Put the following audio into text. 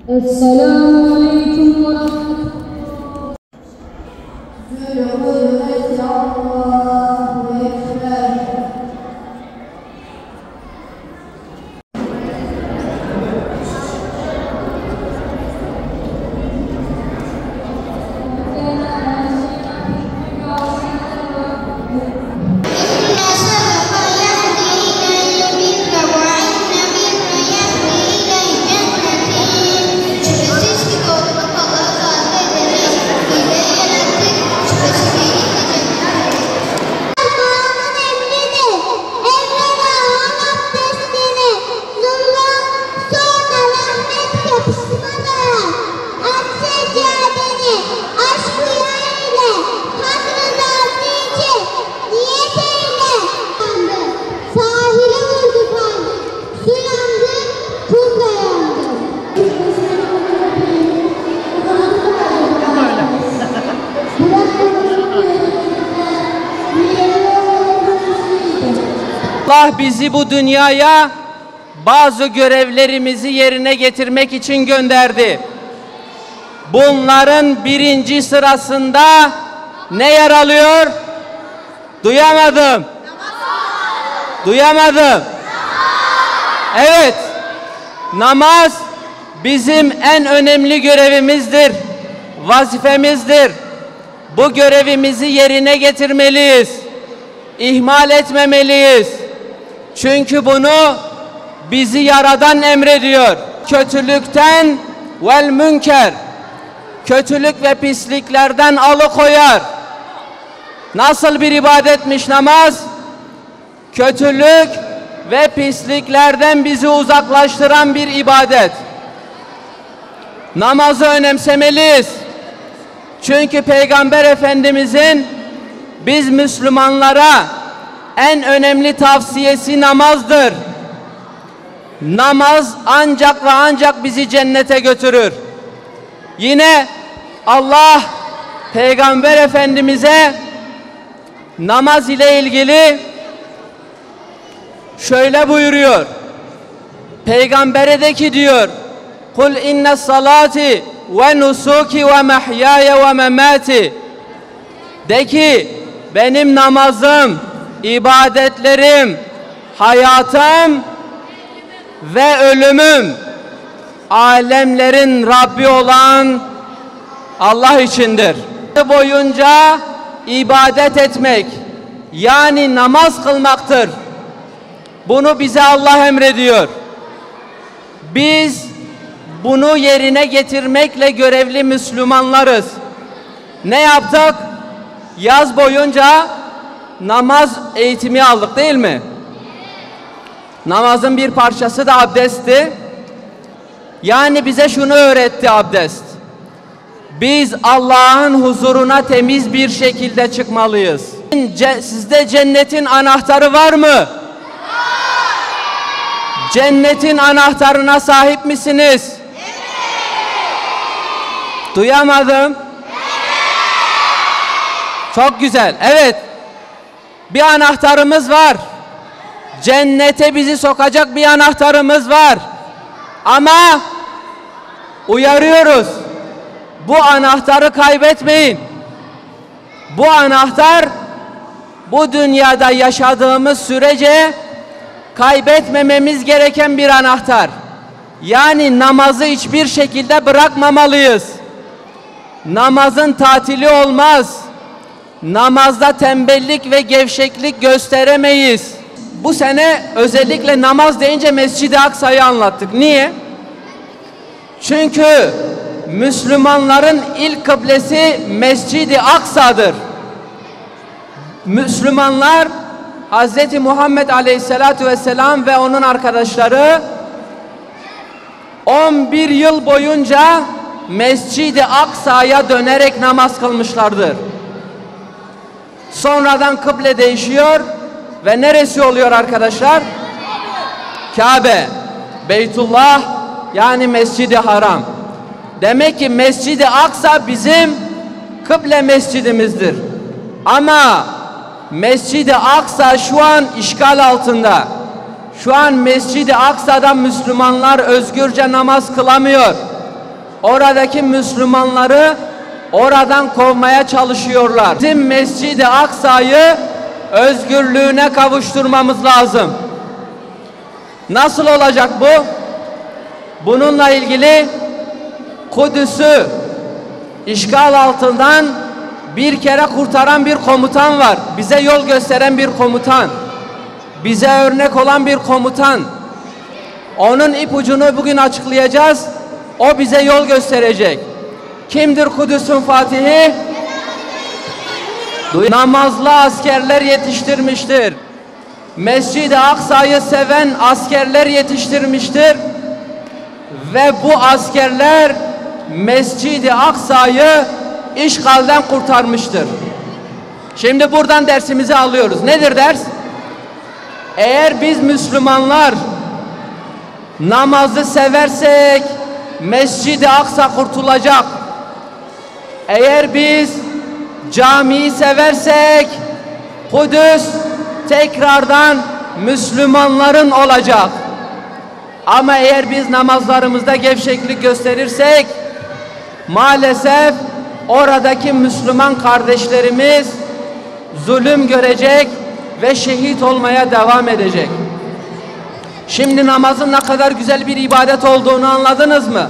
Esselamu Aleyküm ve Allah bizi bu dünyaya bazı görevlerimizi yerine getirmek için gönderdi. Bunların birinci sırasında ne yer alıyor? Duyamadım. Duyamadım. Evet, namaz bizim en önemli görevimizdir, vazifemizdir. Bu görevimizi yerine getirmeliyiz, ihmal etmemeliyiz. Çünkü bunu bizi Yaradan emrediyor. Kötülükten vel münker, kötülük ve pisliklerden alıkoyar. Nasıl bir ibadetmiş namaz? Kötülük ve pisliklerden bizi uzaklaştıran bir ibadet. Namazı önemsemeliyiz. Çünkü Peygamber Efendimizin biz Müslümanlara en önemli tavsiyesi namazdır. Namaz ancak ve ancak bizi cennete götürür. Yine Allah Peygamber Efendimiz'e namaz ile ilgili şöyle buyuruyor. Peygamber'e de ki diyor: "Kul inne salati ve nusuki ve mahyaya ve memati." De ki benim namazım, ibadetlerim, hayatım ve ölümüm alemlerin Rabbi olan Allah içindir. Boyunca ibadet etmek, yani namaz kılmaktır. Bunu bize Allah emrediyor. Biz bunu yerine getirmekle görevli Müslümanlarız. Ne yaptık? Yaz boyunca namaz eğitimi aldık, değil mi? Namazın bir parçası da abdestti. Yani bize şunu öğretti abdest: Biz Allah'ın huzuruna temiz bir şekilde çıkmalıyız. Sizde cennetin anahtarı var mı? Cennetin anahtarına sahip misiniz? Evet. Duyamadım. Evet. Çok güzel. Evet. Bir anahtarımız var. Cennete bizi sokacak bir anahtarımız var. Ama uyarıyoruz. Bu anahtarı kaybetmeyin. Bu anahtar bu dünyada yaşadığımız sürece kaybetmememiz gereken bir anahtar. Yani namazı hiçbir şekilde bırakmamalıyız. Namazın tatili olmaz. Namazda tembellik ve gevşeklik gösteremeyiz. Bu sene özellikle namaz deyince Mescid-i Aksa'yı anlattık. Niye? Çünkü Müslümanların ilk kıblesi Mescid-i Aksa'dır. Müslümanlar Hz. Muhammed Aleyhisselatü Vesselam ve onun arkadaşları 11 yıl boyunca Mescid-i Aksa'ya dönerek namaz kılmışlardır. Sonradan kıble değişiyor ve neresi oluyor arkadaşlar? Kabe, Beytullah, yani Mescid-i Haram. Demek ki Mescid-i Aksa bizim kıble mescidimizdir. Ama Mescid-i Aksa şu an işgal altında. Şu an Mescid-i Aksa'da Müslümanlar özgürce namaz kılamıyor. Oradaki Müslümanları oradan kovmaya çalışıyorlar. Bizim Mescid-i Aksa'yı özgürlüğüne kavuşturmamız lazım. Nasıl olacak bu? Bununla ilgili Kudüs'ü işgal altından bir kere kurtaran bir komutan var. Bize yol gösteren bir komutan. Bize örnek olan bir komutan. Onun ipucunu bugün açıklayacağız. O bize yol gösterecek. Kimdir Kudüs'ün fatihi? Namazlı askerler yetiştirmiştir. Mescid-i Aksa'yı seven askerler yetiştirmiştir. Ve bu askerler Mescid-i Aksa'yı işgalden kurtarmıştır. Şimdi buradan dersimizi alıyoruz. Nedir ders? Eğer biz Müslümanlar namazı seversek Mescid-i Aksa kurtulacak. Eğer biz camiyi seversek Kudüs tekrardan Müslümanların olacak. Ama eğer biz namazlarımızda gevşeklik gösterirsek maalesef oradaki Müslüman kardeşlerimiz zulüm görecek ve şehit olmaya devam edecek. Şimdi namazın ne kadar güzel bir ibadet olduğunu anladınız mı?